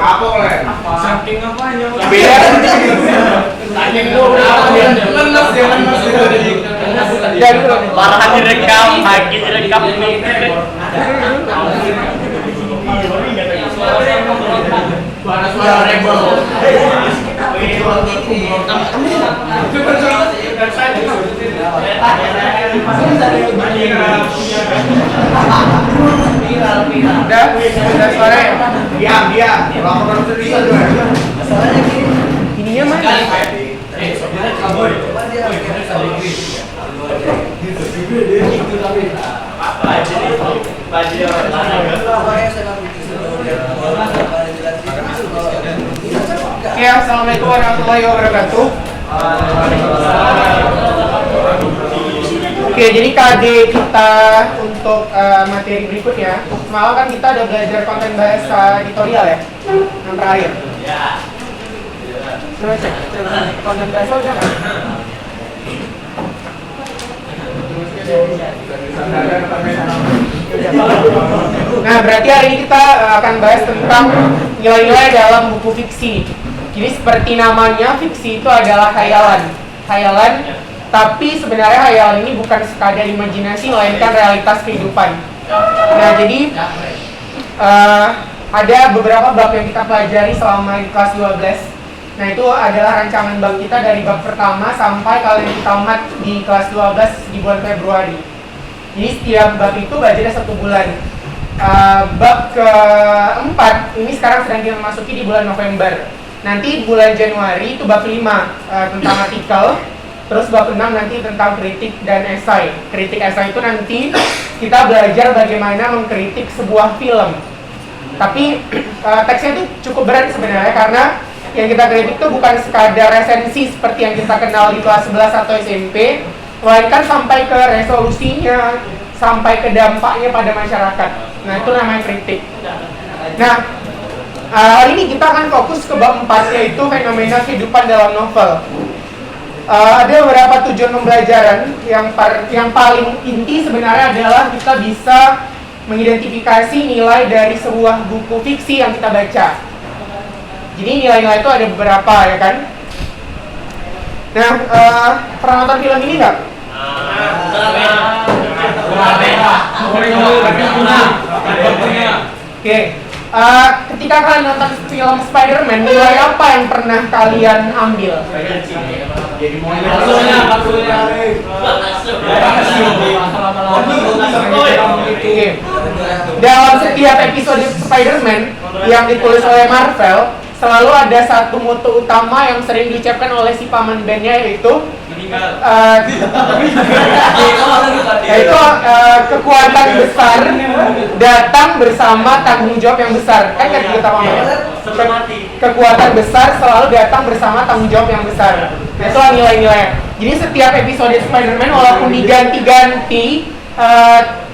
Kapok le. Saking apanya? Beda. Saking lemes dia lemes. Dan parahan direkam, kaki direkam. Suara rebel. Udah sore. Diam. Laporan terus aja. Ininya mana? Oke, assalamualaikum warahmatullahi wabarakatuh. Oke, jadi KD kita untuk materi berikutnya. Semalam kan kita udah belajar konten bahasa editorial ya, yang terakhir. Coba cek, konten bahasa udah kan? Nah, berarti hari ini kita akan bahas tentang nilai-nilai dalam buku fiksi. Jadi seperti namanya, fiksi itu adalah khayalan. Tapi sebenarnya khayalan ini bukan sekadar imajinasi, melainkan realitas kehidupan. Nah, jadi ada beberapa bab yang kita pelajari selama di kelas 12. Nah, itu adalah rancangan bab kita dari bab pertama sampai kalian tamat di kelas 12 di bulan Februari. Jadi setiap bab itu belajarnya 1 bulan. Bab keempat ini sekarang sedang kita masuki di bulan November. Nanti bulan Januari itu bab 5 tentang artikel. Terus bab 6 nanti tentang kritik dan esai. Kritik esai itu nanti kita belajar bagaimana mengkritik sebuah film. Tapi teksnya itu cukup berat sebenarnya, karena yang kita kritik itu bukan sekadar resensi seperti yang kita kenal di kelas 11 atau SMP, melainkan sampai ke resolusinya, sampai ke dampaknya pada masyarakat. Nah, itu namanya kritik. Nah, hari ini kita akan fokus ke bab 4, yaitu fenomena kehidupan dalam novel. Ada beberapa tujuan pembelajaran. Yang paling inti sebenarnya adalah kita bisa mengidentifikasi nilai dari sebuah buku fiksi yang kita baca. Jadi nilai-nilai itu ada beberapa, ya kan? Nah, pernah nonton film ini nggak? Oke. Ketika kalian nonton film Spider-Man, nilai apa yang pernah kalian ambil? Jadi mau Oke. Dalam setiap episode Spider-Man yang ditulis oleh Marvel, selalu ada satu moto utama yang sering diucapkan oleh si paman bandnya, yaitu kekuatan besar datang bersama tanggung jawab yang besar. Kan kata kita kekuatan besar selalu datang bersama tanggung jawab yang besar. Nah, itulah nilai-nilai. Jadi setiap episode Spider-Man walaupun diganti-ganti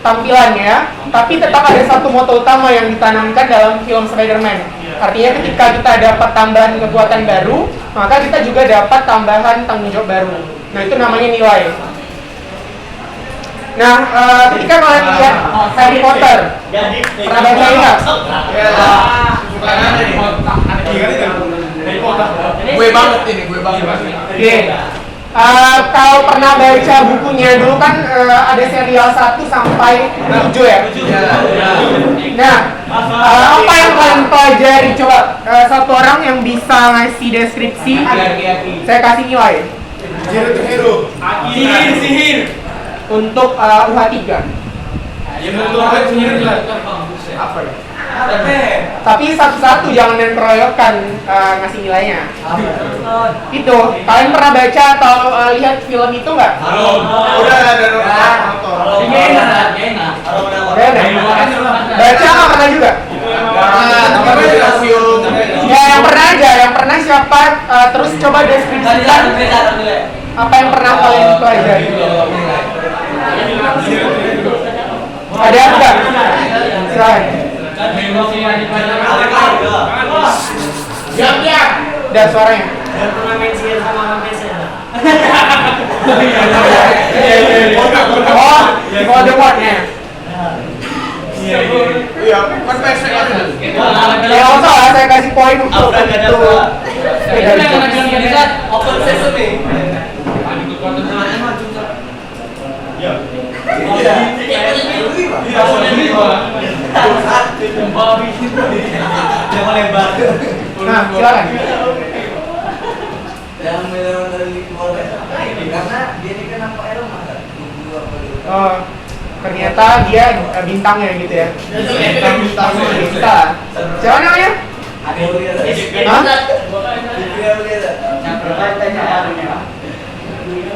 tampilannya, tapi tetap ada satu moto utama yang ditanamkan dalam film Spider-Man. Artinya ketika kita dapat tambahan kekuatan baru, maka kita juga dapat tambahan tanggung jawab baru. Nah, itu namanya nilai. Nah, ketika kalian lihat Harry Potter, pernah baca nggak? gue banget. Oke. Kalau pernah baca bukunya dulu kan ada serial 1 sampai 7 ya? Nah, apa yang kalian pelajari? Coba satu orang yang bisa ngasih deskripsi, saya kasih nilai. Sihir. Untuk UH3. Apa ya? Tapi satu-satu, jangan main keroyokan ngasih nilainya. Itu, kalian pernah baca atau lihat film itu nggak? Udah ada nonton. Baca nggak pernah juga? Ya, yang pernah aja, yang pernah siapa? Terus coba deskripsikan apa yang pernah kalian pelajari. Ada apa? Silakan. Siap. Udah suaranya. Dan pernah main sihir sama orang biasa. Oh, Voldemort ya. Kan pesek ada. Ya nggak usah lah, saya kasih poin untuk itu. Open sesame. Jangan lebar. Nah, silakan. Yang melawan dari keluarga karena dia ini kan apa Elma kan? Oh, ternyata dia bintangnya gitu ya. Bintang kita. Siapa namanya? Hah?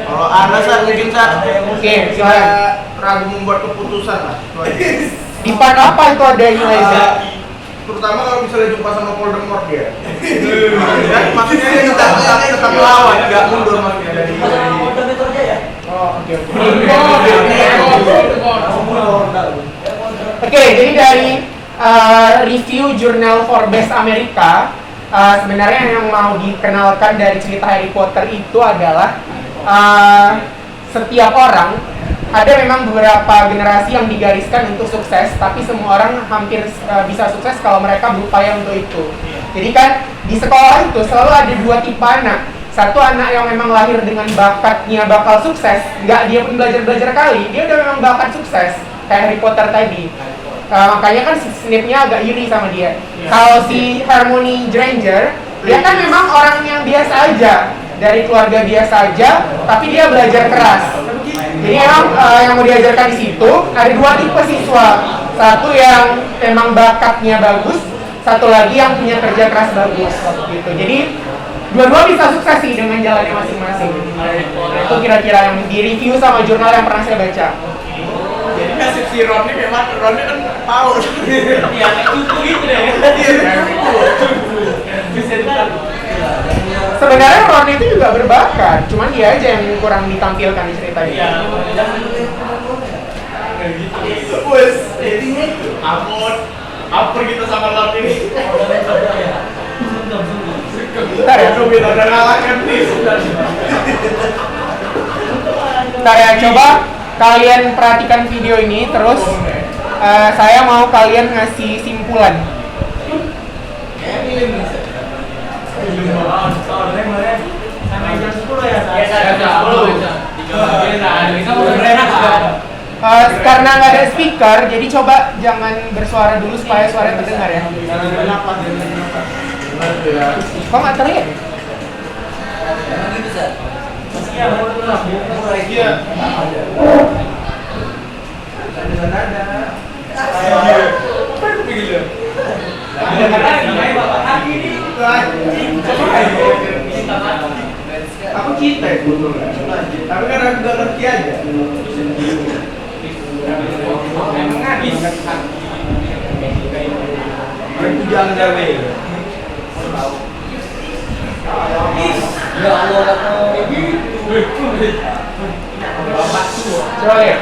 Kalau Anda saat mungkin saat Oke, silakan. ragu membuat keputusan lah. Itu aja. Di part apa itu ada Eliza? Terutama kalau misalnya jumpa sama Voldemort dia. Kan maksudnya dia tetap melawan, nggak mundur maksudnya dari. Oh, oke. Oke, jadi dari review jurnal Forbes Amerika, sebenarnya yang mau dikenalkan dari cerita Harry Potter itu adalah setiap orang ada memang beberapa generasi yang digariskan untuk sukses, tapi semua orang hampir bisa sukses kalau mereka berupaya untuk itu. Jadi kan di sekolah itu selalu ada dua tipe anak. Satu anak yang memang lahir dengan bakatnya bakal sukses, nggak dia pun belajar kali, dia udah memang bakat sukses, kayak Harry Potter tadi. Makanya kan Snape-nya agak iri sama dia. Kalau si Hermione Granger, dia kan memang orang yang biasa aja, dari keluarga biasa aja, tapi dia belajar keras. Jadi memang yang mau diajarkan di situ ada dua tipe siswa. Satu yang memang bakatnya bagus, satu lagi yang punya kerja keras bagus. Gitu. Jadi dua-dua bisa sukses sih dengan jalannya masing-masing. Itu kira-kira yang di-review sama jurnal yang pernah saya baca. Jadi nasib si Ron ini memang Ron ini kan tahu. Iya, kayak cucu gitu deh. Sebenarnya Ron itu juga berbakat, cuman dia aja yang kurang ditampilkan di cerita ini. Iya. Wes, ampun. Apa kita sama Ron ini? Bentar ya, Aduh, kita udah ngalahkan nih. bentar ya, coba kalian perhatikan video ini terus saya mau kalian ngasih simpulan. Sampai jam 10 ya, Sa? Karena nggak ada speaker, jadi coba jangan bersuara dulu supaya suara terdengar ya. Kok nggak terlihat? Iya, Iya. Aku cinta sebetulnya. Tapi kan aku gak ngerti aja. Aku jangan gawe. Ya Allah, Coba lihat.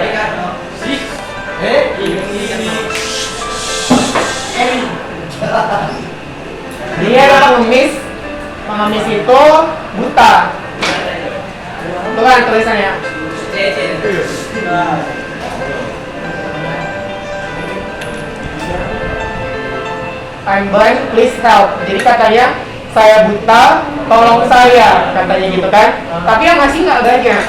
Dia adalah pengemis. Pengemis itu buta. Itu kan tulisannya. I'm blind, please help. Jadi katanya saya buta, tolong saya, katanya gitu kan. Tapi yang ngasih nggak banyak.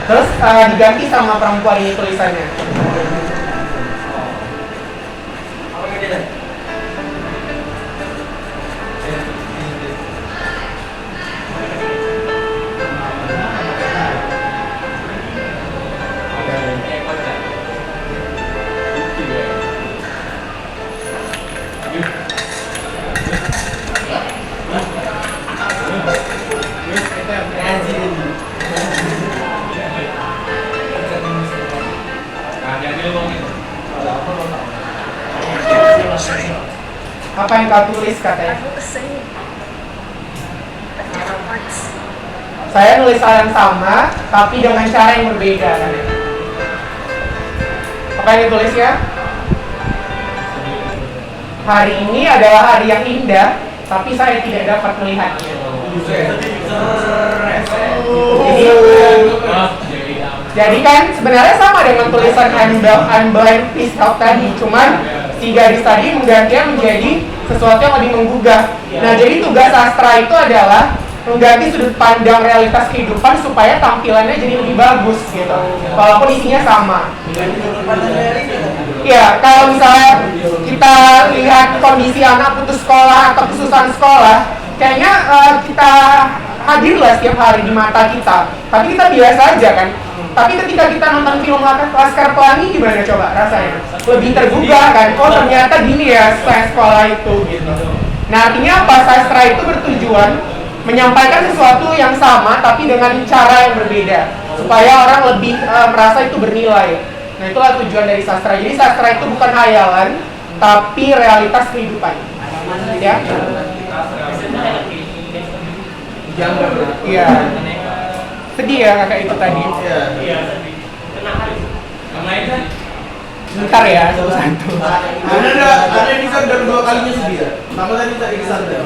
Terus diganti sama perempuan ini tulisannya. Apa yang kau tulis katanya? Saya nulis hal yang sama, tapi dengan cara yang berbeda. Apa Apa yang tulisnya? Hari ini adalah hari yang indah, tapi saya tidak dapat melihatnya. Jadi kan sebenarnya sama dengan tulisan I'm blind, please help tadi, cuman si gadis tadi menggantinya menjadi sesuatu yang lebih menggugah. Nah, jadi tugas sastra itu adalah mengganti sudut pandang realitas kehidupan supaya tampilannya jadi lebih bagus gitu, walaupun isinya sama. Ya, kalau misalnya kita lihat kondisi anak putus sekolah atau kesusahan sekolah, kayaknya kita hadirlah setiap hari di mata kita, tapi kita biasa aja kan. Tapi ketika kita nonton film Laskar Pelangi, gimana coba rasanya? Lebih tergugah kan? Oh, ternyata gini ya sekolah itu gitu. Nah, artinya apa? Sastra itu bertujuan menyampaikan sesuatu yang sama tapi dengan cara yang berbeda supaya orang lebih merasa itu bernilai. Nah, itulah tujuan dari sastra. Jadi sastra itu bukan hayalan tapi realitas kehidupan. Ya? Iya. Sedih ya kakak itu tadi. Iya, sedih. Kenapa? Yang lain kan? Bentar ya, satu-satu. Ada yang bisa dan 2 kalinya sedih ya. Sama tadi tak iksan ya.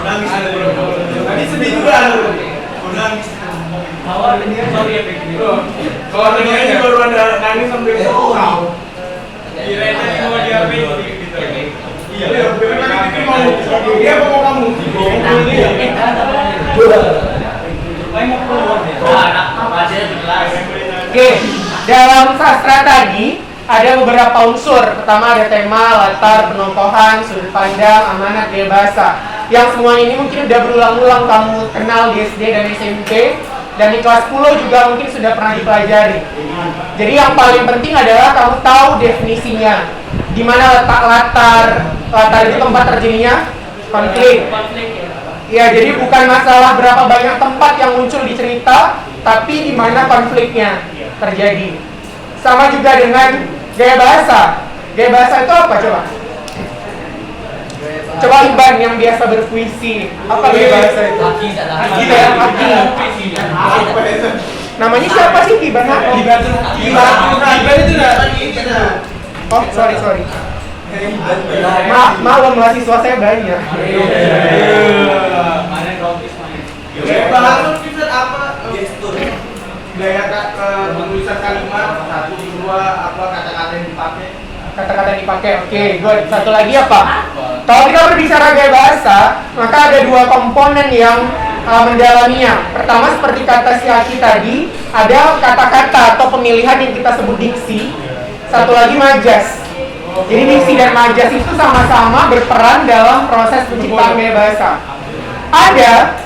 Nangis ada berapa? Tadi sedih juga ada. Nangis. Awal ini sorry ya begini. Kalau ini baru ada nangis sampai kau. Kirain tadi mau diapain gitu. Iya, tadi mau dia mau kamu. Oke, dalam sastra tadi ada beberapa unsur. Pertama ada tema, latar, penokohan, sudut pandang, amanat, gaya bahasa. Yang semua ini mungkin udah berulang-ulang kamu kenal di SD dan SMP, dan di kelas 10 juga mungkin sudah pernah dipelajari. Jadi yang paling penting adalah kamu tahu definisinya. Di mana letak latar itu tempat terjadinya konflik. Ya, jadi bukan masalah berapa banyak tempat yang muncul di cerita, tapi di mana konfliknya terjadi. Sama juga dengan gaya bahasa. Gaya bahasa itu apa coba? Coba Iban yang biasa berpuisi. Apa gaya bahasa itu? Haki. Namanya siapa sih Iban? Iban itu dah. Oh, sorry. Maklum mahasiswa saya banyak. Bahasa bisa apa? Gestur. Gaya penulisan kalimat 1, 2 apa kata-kata yang dipakai. Kata-kata yang dipakai. Oke, good. Satu lagi apa? Kalau kita berbicara gaya bahasa, maka ada 2 komponen yang mendalaminya. Pertama seperti kata si Aki tadi, ada kata-kata atau pemilihan yang kita sebut diksi. Satu lagi majas. Jadi diksi dan majas itu sama-sama berperan dalam proses penciptaan gaya bahasa. Ada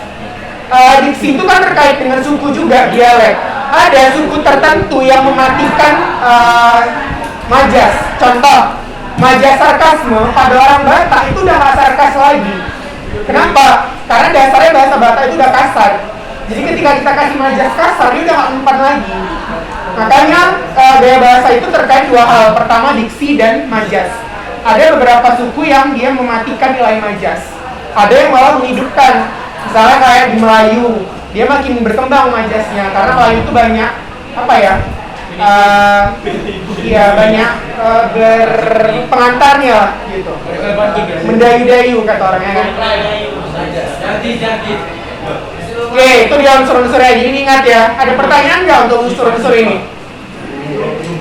diksi itu kan terkait dengan suku juga, dialek. Ada suku tertentu yang mematikan majas. Contoh, majas sarkasme pada orang Batak itu udah nggak sarkas lagi. Kenapa? Karena dasarnya bahasa Batak itu udah kasar. Jadi ketika kita kasih majas kasar, dia udah nggak mempan lagi. Makanya gaya bahasa itu terkait 2 hal. Pertama diksi dan majas. Ada beberapa suku yang dia mematikan nilai majas. Ada yang malah menghidupkan. Misalnya kayak di Melayu, dia makin berkembang majasnya karena Melayu itu banyak apa ya? Banyak berpengantarnya lah gitu. Mendayu-dayu kata orangnya kan. Jadi. Oke, itu dia unsur-unsurnya. Jadi ingat ya, ada pertanyaan nggak untuk unsur-unsur ini?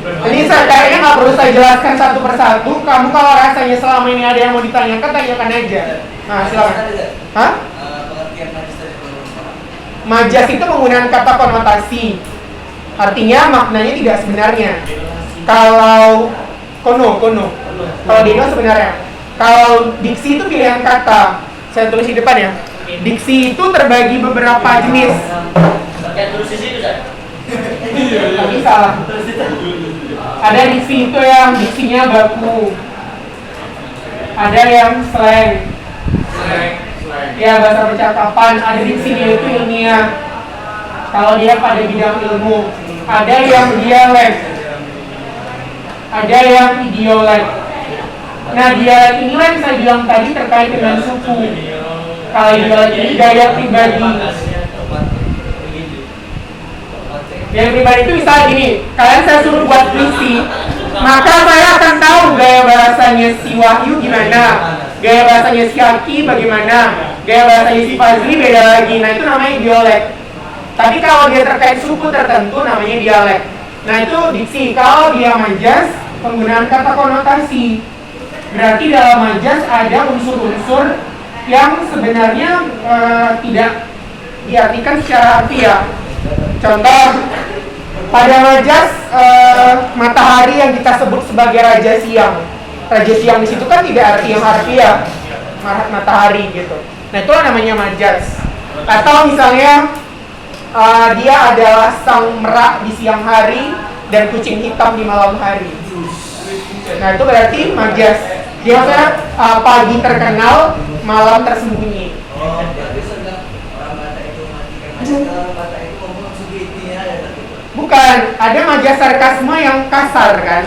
Ini kayaknya nggak perlu saya jelaskan satu persatu. Kamu kalau rasanya selama ini ada yang mau ditanyakan, tanyakan aja. Nah, silakan. Hah? Pengertian majas tadi. Majas itu penggunaan kata konotasi. Artinya maknanya tidak sebenarnya. Kalau kono. Kalau dino sebenarnya. Kalau diksi itu pilihan kata. Saya tulis di depan ya. Diksi itu terbagi beberapa jenis. Kayak terus di situ kan? Nggak bisa. Ada diksi itu yang diksinya baku. Ada yang slang. Ya, bahasa percakapan. Ada diksinya itu ilmiah. Kalau dia pada bidang ilmu. Ada yang dialek. Ada yang idiolek. Nah, dialek inilah yang saya bilang tadi terkait dengan suku. Kalau idiolek ini gaya pribadi. Gaya pribadi itu misalnya gini, kalian saya suruh buat puisi, maka saya akan tahu gaya bahasanya si Wahyu gimana, gaya bahasanya si Aki bagaimana, gaya bahasanya si Fazli beda lagi. Nah itu namanya dialek. Tapi kalau dia terkait suku tertentu namanya dialek. Nah itu diksi. Kalau dia majas, penggunaan kata konotasi. Berarti dalam majas ada unsur-unsur yang sebenarnya tidak diartikan secara harfiah. Contoh, pada majas matahari yang kita sebut sebagai raja siang. Raja siang di situ kan tidak arti yang harfiah, matahari gitu. Nah itu namanya majas. Atau misalnya dia adalah sang merak di siang hari dan kucing hitam di malam hari. Nah itu berarti majas. Dia maksudnya pagi terkenal, malam tersembunyi. Oh, berarti sedang orang Batak itu matikan majas, kalau Batak itu ngomong segitinya ada gitu. Bukan, ada majas sarkasme yang kasar kan.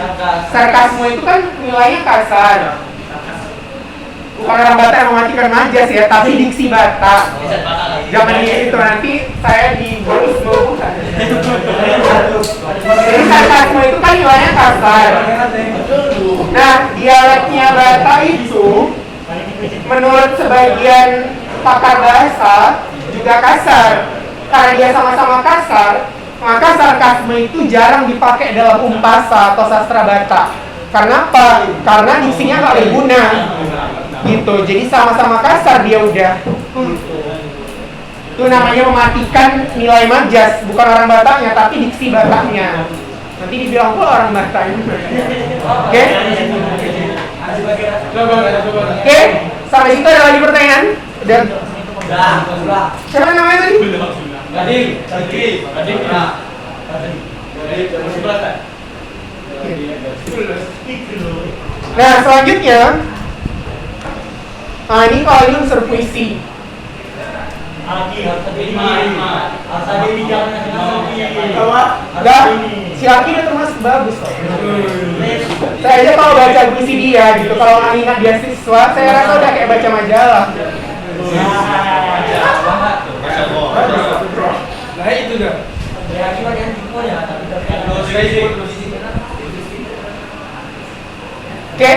Sarkasme itu kan nilainya kasar. Bukan orang Batak yang mematikan majas ya, tapi diksi Batak. Jangan itu nanti saya di bonus bukan. Jadi sarkasme itu kan nilainya kasar. Nah, dialeknya Batak itu menurut sebagian pakar bahasa juga kasar. Karena dia sama-sama kasar, maka sarkasme itu jarang dipakai dalam umpasa atau sastra Batak. Karena apa? Karena diksinya nggak berguna. Gitu, jadi sama-sama kasar dia udah. Itu namanya mematikan nilai majas, bukan orang Bataknya, tapi diksi Bataknya. Nanti dibilang pula orang Bataknya. Oke? Oke? Sampai situ ada lagi pertanyaan? Udah. Siapa namanya tadi? Nah, selanjutnya ini kalau ini unsur puisi. Enggak, si Aki udah termasuk bagus kok. Saya aja kalau baca puisi dia gitu, kalau nggak dia siswa, saya rasa udah kayak baca majalah. Nah itu dah. Oke,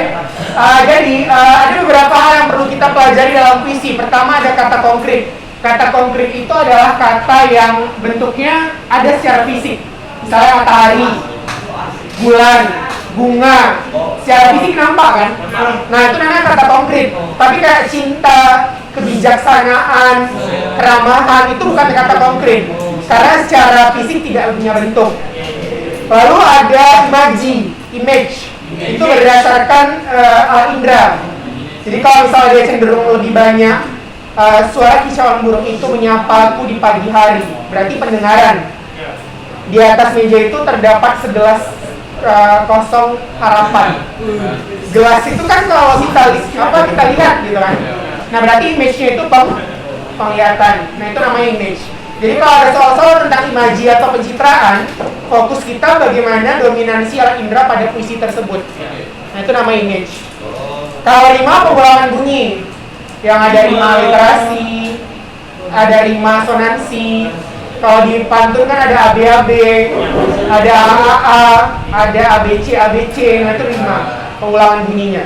jadi ada beberapa hal yang perlu kita pelajari dalam puisi. Pertama ada kata konkret. Kata konkret itu adalah kata yang bentuknya ada secara fisik. Misalnya matahari, bulan, bunga. Secara fisik nampak kan? Nah itu namanya kata konkret. Tapi kayak cinta, kebijaksanaan, keramahan itu bukan kata konkret. Karena secara fisik tidak punya bentuk. Lalu ada image. Itu berdasarkan indera. Jadi kalau misalnya dia cenderung lebih banyak suara kicauan burung itu menyapa aku di pagi hari, berarti pendengaran. Di atas meja itu terdapat segelas kosong harapan. Gelas itu kan kalau kita lihat gitu kan. Nah berarti image-nya itu penglihatan. Nah itu namanya image. Jadi kalau ada soal-soal tentang imaji atau pencitraan, fokus kita bagaimana dominansi alat indera pada puisi tersebut. Nah itu namanya image. Kalau rima pengulangan bunyi, yang ada rima literasi, ada rima sonansi. Kalau di pantun kan ada ABAB, ada AAA, ada ABC, nah itu rima pengulangan bunyinya.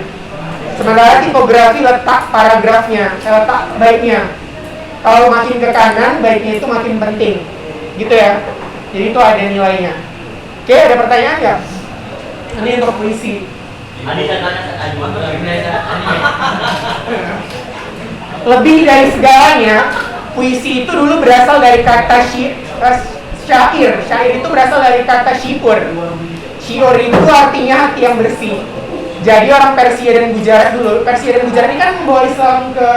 Sementara tipografi letak paragrafnya, letak baiknya. Kalau makin ke kanan, baiknya itu makin penting. Gitu ya. Jadi itu ada nilainya. Oke, ada pertanyaan nggak? Ini untuk puisi. Lebih dari segalanya, puisi itu dulu berasal dari kata syair. Syair itu berasal dari kata syiur. Syiur itu artinya hati yang bersih. Jadi orang Persia dan Gujarat dulu, Persia dan Gujarat ini kan membawa Islam ke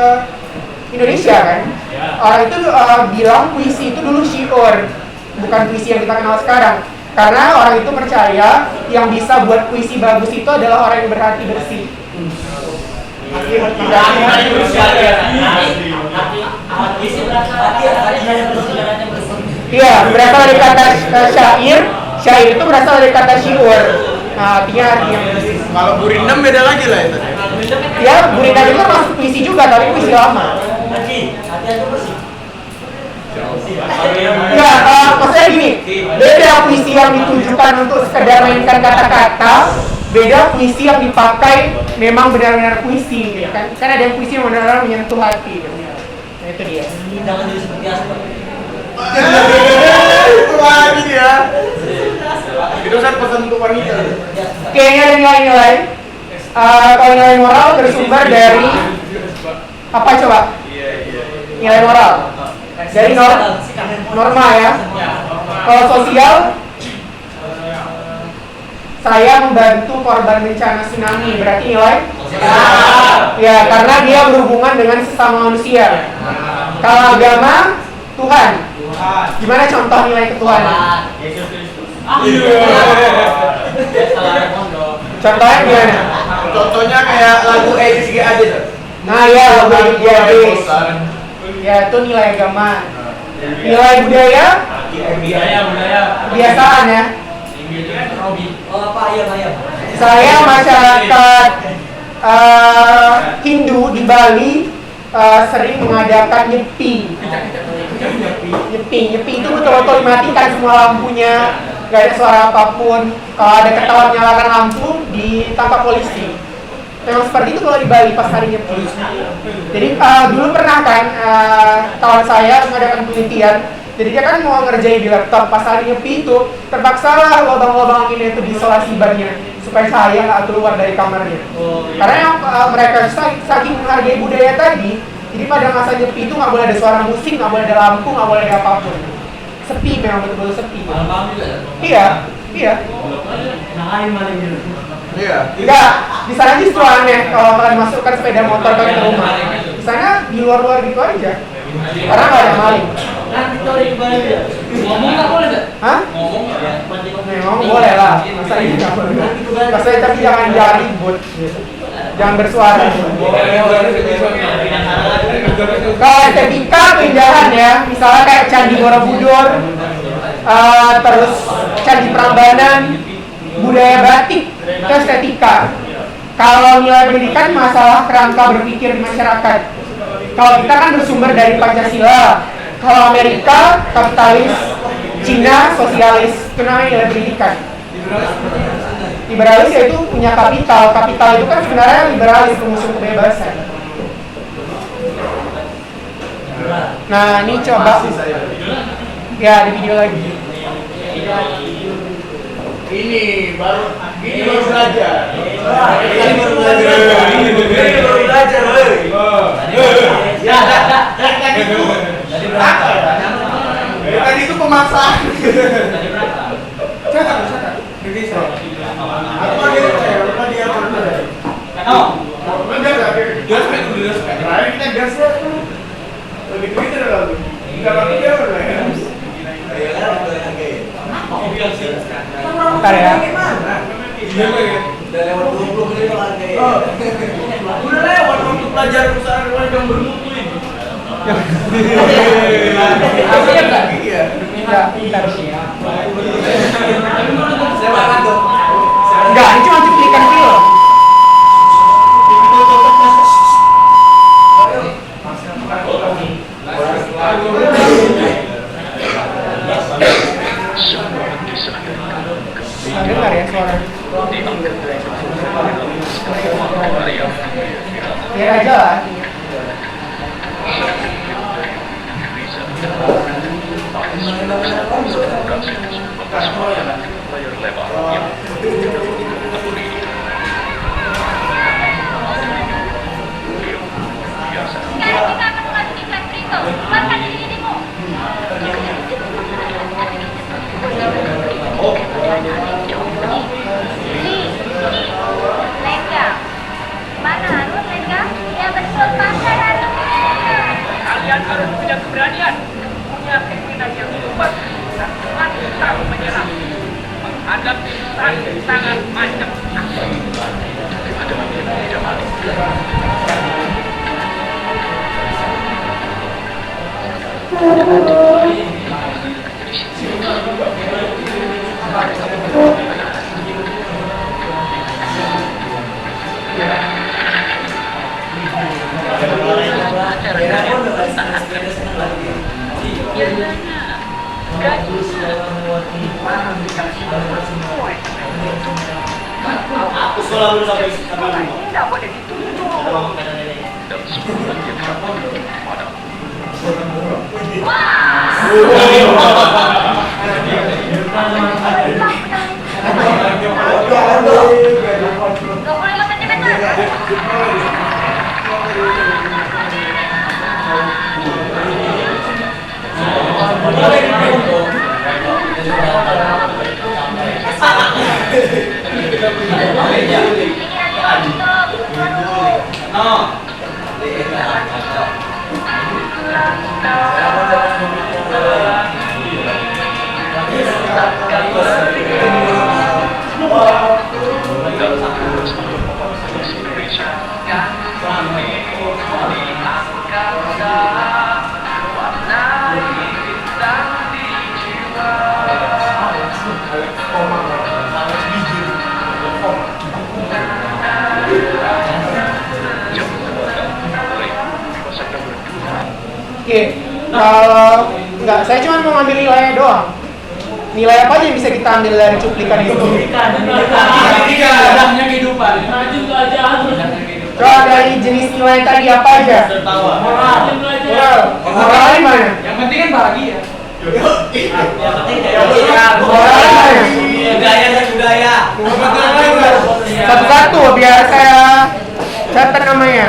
Indonesia kan? Orang itu bilang puisi itu dulu syiur, bukan puisi yang kita kenal sekarang. Karena orang itu percaya yang bisa buat puisi bagus itu adalah orang yang berhati bersih. Iya, berasal dari kata syair. Syair itu berasal dari kata syiur. Nah, artinya hati yang bersih. Kalau Burindam beda lagi lah itu. Ya, Burindam itu masuk puisi juga, tapi puisi lama. Ya, maksudnya gini, beda puisi yang ditujukan untuk sekedar mainkan kata-kata, beda puisi yang dipakai memang benar-benar puisi, gitu kan? Kan ada yang puisi yang benar-benar menyentuh hati, gitu. Nah, itu dia. Jangan jadi seperti Aspa. Itu lagi dia. Itu saya pesan untuk wanita. Kayaknya ada nilai-nilai. Kalau nilai moral bersumber dari apa coba? Nilai moral dari norma ya. Kalau sosial, saya membantu korban bencana tsunami, berarti nilai? Ya, karena dia berhubungan dengan sesama manusia. Kalau agama, Tuhan. Gimana contoh nilai ketuhanan? Yesus Kristus. Contohnya gimana? Contohnya kayak lagu EXG aja tuh. Nah ya, lagu Gadis. Ya, itu nilai agama. Nilai budaya, Budaya. kebiasaan ya. Oh apa ayam? Saya masyarakat Hindu di Bali sering mengadakan nyepi. Nyepi itu betul-betul dimatikan semua lampunya, nggak ada suara apapun. Kalau ada ketahuan nyalakan lampu, ditangkap polisi. Memang seperti itu kalau di Bali pas hari nyepi. Jadi dulu pernah kan kawan saya mengadakan penelitian. Jadi dia kan mau ngerjain di laptop, pas hari nyepi itu terpaksa lah lubang-lubang ini itu diisolasi bannya supaya saya nggak keluar dari kamarnya. Karena mereka saking menghargai budaya tadi, jadi pada masa nyepi itu nggak boleh ada suara musik, nggak boleh ada lampu, nggak boleh ada apapun. Sepi, memang betul-betul sepi. Malam juga. Iya. Iya. Enggak, di sana justru aneh kalau kalian masukkan sepeda motor ke rumah. Di sana di luar-luar gitu aja. Karena nggak ada maling. Nanti story kembali ya. Ngomong nggak boleh nggak? Hah? Ngomong ya. Memang boleh lah. Masa ini nggak boleh. Masa ini tapi jangan ribut. Jangan bersuara. Kalau estetika keindahan ya, misalnya kayak Candi Borobudur, terus Candi Prambanan, budaya batik, itu estetika. Kalau nilai pendidikan masalah kerangka berpikir masyarakat. Kalau kita kan bersumber dari Pancasila. Kalau Amerika kapitalis, Cina sosialis, itu namanya nilai pendidikan. Liberalis yaitu punya kapital. Kapital itu kan sebenarnya liberalis, pengusung kebebasan. Nah, ini coba. Ya, di video lagi. Ini baru belajar. Ini baru belajar, woi. Ya, tadi berapa? Tadi itu pemaksaan. Catat. Aku lagi dia gas dulu. Terakhir kita gas ya. Lebih Twitter lalu. Enggak lalu dia apa ya? Bentar ya. Udah lewat 20 menit lagi. Udah lewat waktu pelajar perusahaan yang bermutu ini. Aslinya enggak? Iya. Bentar. Saya makan dong. Enggak, ini cuma cuplikan film. Dengar ya suara. Biar aja lah. Lengga. Mana harus lengga? Yang betul pasar harus. Kalian harus punya keberanian, punya keinginan yang kuat, dan pantang menyerah menghadapi tantangan macam. Sepeda pun udah senang lagi. sekolah dulu sampai Sekolah ini tidak boleh ditutup. dan sebelum dia kabur pada Oke, kalau enggak, saya cuma mau ngambil nilainya doang. Nilai apa aja yang bisa kita ambil dari cuplikan itu? Indahnya kehidupan. Coba dari jenis nilai tadi apa aja? Tertawa. Moral di mana? Yang penting kan bahagia. Yang penting Moral di mana? budaya. Satu-satu biar saya catat namanya.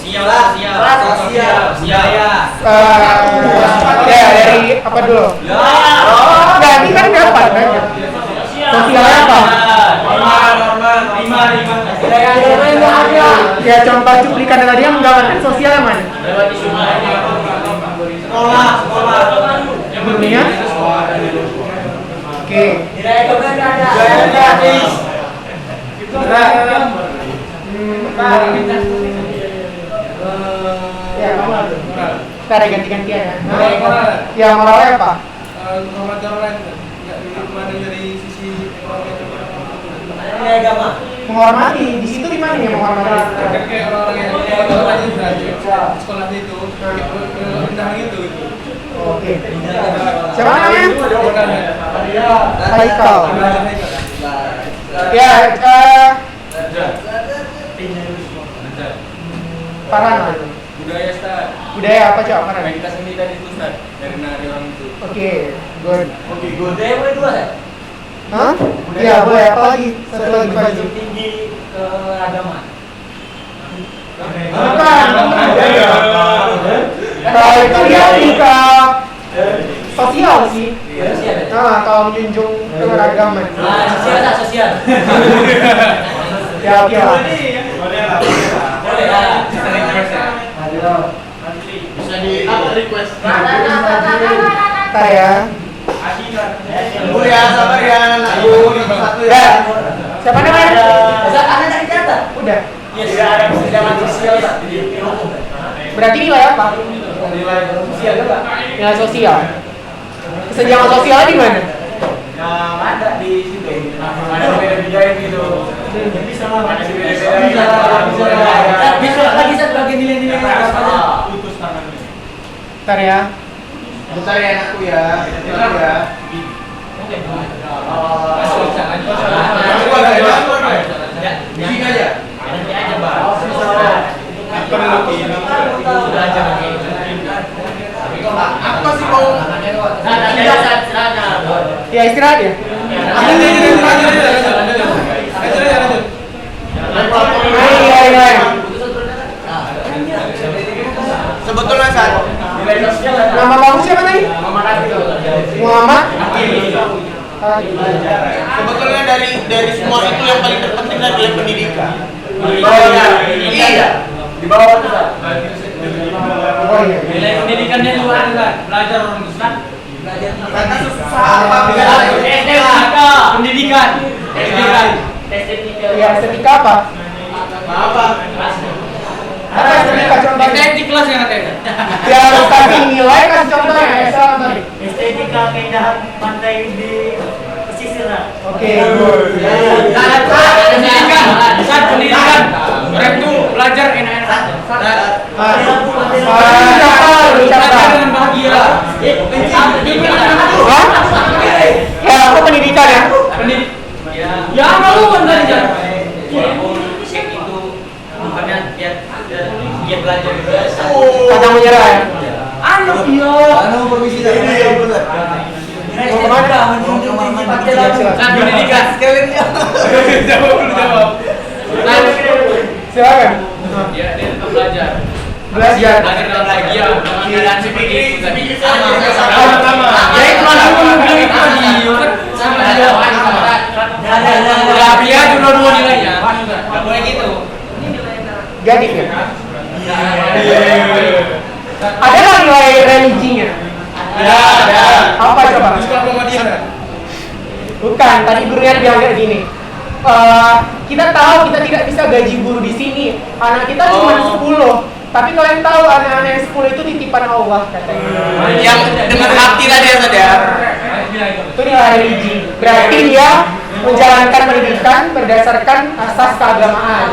Sosial. Ya dari apa dulu? Enggak, ini kan dapat kan? Sosialnya apa? Normal. Ya contoh cuplikan tadi yang menggambarkan sosialnya mana? Sekolah. Sebelumnya? Oke. Ya, kita ganti-gantian ya. Ya, moralnya apa? Menghormati orang lain, nggak dipandang dari sisi ekonomi. Agama. Menghormati. Di situ di mana nih menghormati? Kan kayak orang-orang yang kalau aja belajar sekolahnya itu rendah gitu. Oke. Siapa namanya? Haikal. Ya, Farhan. Budaya Ustaz. Budaya apa coba Farhan? Kita seni tadi itu Ustaz, dari nari orang itu. Oke, good. Budaya boleh dua ya? Hah? Iya, boleh. Apa lagi? Satu lagi Fajri. Tinggi ke agama. Bukan. Kalau itu dia lebih ke sosial sih. Nah, kalau menjunjung keberagaman. Sosial. Ya, oke lah. Boleh lah. Bisa di request. Ntar ya. Bu ya, sabar ya, anakku. Satu ya. Ya. Siapa namanya? Anak tak dicatat. Udah. Ya sudah ada kesenjangan sosial tak di hukum. Berarti nilai apa? Nilai sosial juga. Nilai sosial. Kesenjangan sosialnya di mana? Yang ada di situ. Ada beda-bedain gitu. Bisa lah. Ada beda-beda. Bisa lagi satu lagi nilai-nilai apa? Putus tangannya. Ntar ya. Bentar ya anakku ya. Bentar ya. Bikin aja. Nanti aja, Bang. Apa sih mau? Ya istirahat ya. Iya. Sebetulnya San, Nama kamu siapa tadi? Muhammad. sebetulnya dari semua itu yang paling terpenting adalah pendidikan. Iya. Di bawah itu San. Oh iya. Nilai pendidikannya luar kan. Belajar orang Islam. Kata susah apa Pendidikan. Ya estetika apa? apa? Apa estetika contohnya? Estetik kelas yang katanya. Ya harus kasih nilai kan contohnya. Ya salah tadi. Estetika keindahan pantai di pesisir. Oke. Good. Pendidikan. Orang itu belajar enak-enak. Belajar dengan bahagia. Hah? Ya aku pendidikan ya. Ya, malu kan tadi kan. Satu pendidikan. Sekalian jawab. Jawab. Silakan. Dia tetap belajar. Belajar. Agar lagi ya, dengan keadaan seperti itu tadi. Sama. Ya itu langsung bilang itu tadi. Sama aja. Ya biar dua-dua nilainya. Nggak boleh gitu. Gadis ya? Ada nggak nilai religinya? Ada. Apa coba? Sekolah Muhammadiyah. Bukan, tadi gurunya bilang kayak gini. Kita tahu kita tidak bisa gaji guru di sini. Anak kita cuma 10. Tapi kalian tahu anak-anak yang 10 itu titipan Allah katanya. Yang dengan hati tadi ya sadar. Itu nilai religi. Berarti dia menjalankan pendidikan berdasarkan asas keagamaan.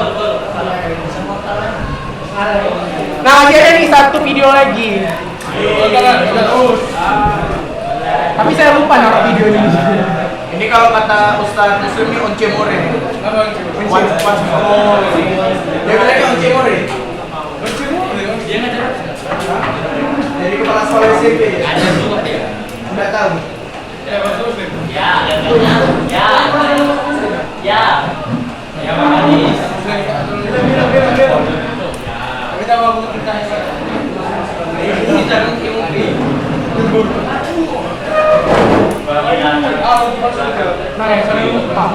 Nah, masih ada nih satu video lagi. Tapi saya lupa nama videonya. Ini kalau kata Ustaz Muslim ini once more. Once more. Dia bilangnya once more. Dia ngajar. Dari kepala sekolah SMP. Ada juga dia. Sudah tahu. Ya. Ya Hadis. Kita mau kita ini jangan mungkin. Nah, yang saya lupa.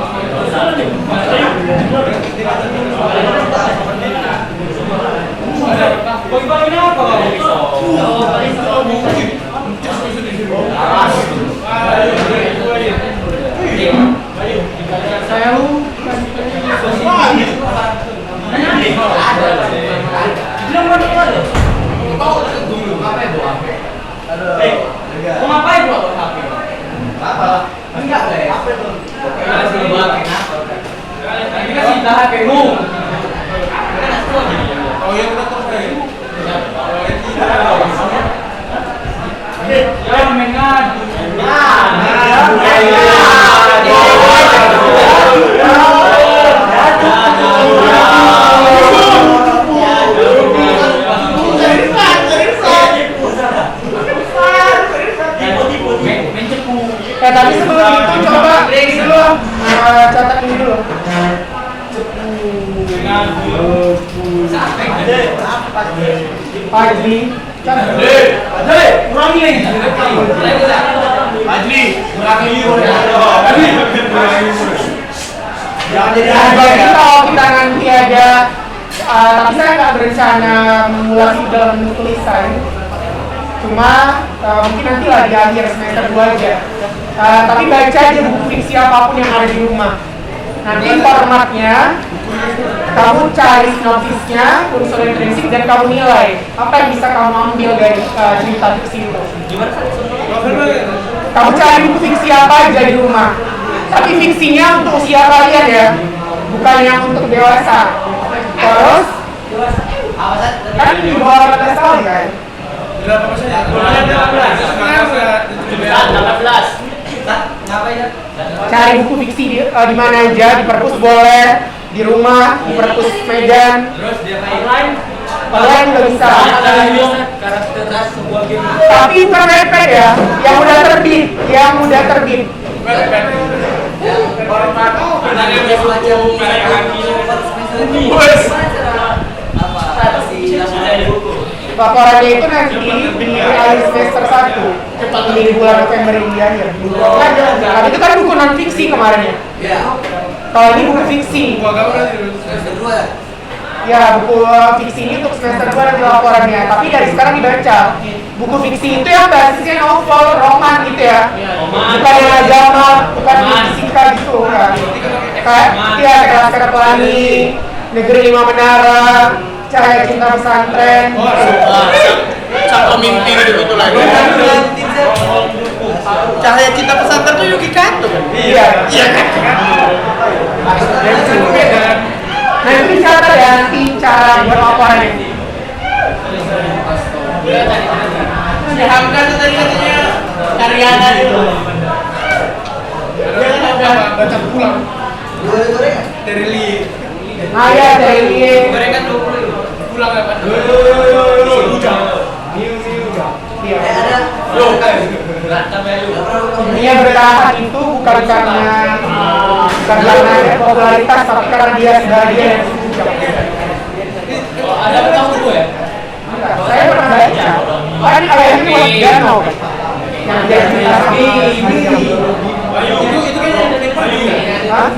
Bagi-bagi apa kamu? Saya lupa. Mau ngapain gua bawa HP? Apa? Enggak lah. Apa itu? Ini kan cinta HP mu. Oh ya udah terus deh. Ya mengan. Tapi sebelum itu coba ini dulu, catat ini dulu. Pagi. Kurangi lagi. Fadli, kurangi jangan jadi Jadi kalau kita nanti ada, tapi saya nggak berencana memulasi dalam bentuk tulisan. Cuma mungkin nanti lah di akhir semester 2 aja. Tapi baca aja buku fiksi apapun yang ada di rumah. Nanti formatnya, kamu cari sinopsisnya, unsur intrinsik, dan kamu nilai apa yang bisa kamu ambil dari cerita fiksi itu. Kamu cari buku fiksi apa aja di rumah. Tapi fiksinya untuk usia kalian ya, bukan yang untuk dewasa. Terus, kan di bawah 18 tahun kan? 18. Cari buku fiksi di mana aja, di perpus boleh, di rumah, di perpus Medan. Terus dia online. Online juga bisa. Karakter sebuah game. Tapi bukan iPad ya, yang udah terbit, Laporannya itu nanti di akhir semester 1 di bulan November ini akhir. Tapi itu kan buku non fiksi kemarin ya. Kalau ini buku fiksi. Ya, buku fiksi ini untuk semester 2 nanti laporannya. Tapi dari sekarang dibaca. Buku fiksi itu yang basisnya novel, roman gitu ya. Bukan yang agama, bukan fisika gitu kan. Kayak ya Laskar Pelangi, Negeri Lima Menara, Cahaya Cinta Pesantren. Sang pemimpin gitu lagi. Cahaya Cinta Pesantren itu Yuki Kato kan? Iya. Iya kan? Nah itu dicatat ya nanti cara buat laporan ini. Si Hamka tuh tadi katanya Karyana itu. Dia kan baca pulang. Dari Li. Ah ya dari Gorengan 20 pulang ya Pak. Iya. Ada Dia bertahan itu bukan karena popularitas, tapi karena dia sebagai yang Ada utang dulu ya? saya pernah baca. Kan kalau yang ini Wagiano kan. Yang dia cerita Itu kan yang dari Bayu. Hah?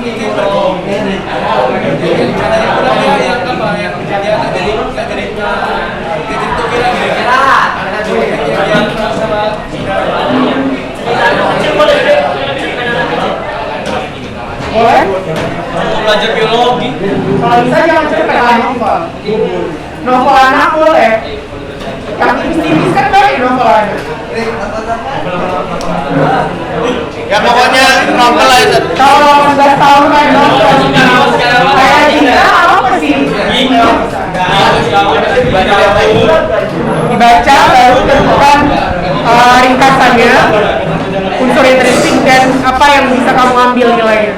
Boleh? Belajar biologi. Kalau bisa jangan ceritakan novel. Novel anak boleh. Yang tipis-tipis kan baik novel anak. Ya pokoknya novel aja. Kalau 18 tahun kayak novel, kayak cinta apa sih? Dibaca baru tentukan ringkasannya, unsur interesting dan apa yang bisa kamu ambil nilainya.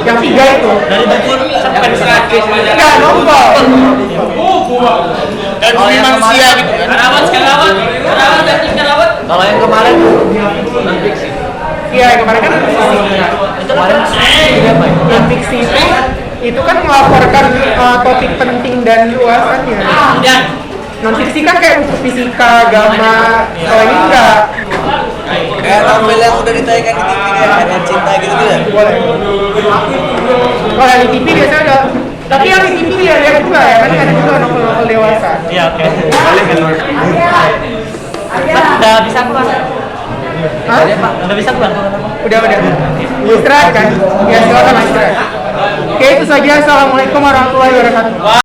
Yang 3 itu. Dari buku sampai gratis. Enggak, novel. Dan bumi manusia gitu kan. Karawat, teknik karawat. Kalau yang kemarin non fiksi. Iya, yang kemarin kan Itu kemarin yang fiksi itu kan melaporkan topik penting dan luasannya. Dan Non fiksi kan kayak buku fisika, agama, kalau ini enggak. kayak novel yang udah ditayangkan di TV kayak Hanya Cinta gitu kan. Boleh. Kalau yang di TV biasanya ada. Tapi yang di TV ya lihat juga ya, kan ada juga novel-novel dewasa. iya oke. Boleh kan? Udah bisa keluar. Hah? Udah bisa keluar. Udah. Istirahat kan? Ya silakan istirahat. Oke, itu saja. Assalamualaikum warahmatullahi wabarakatuh.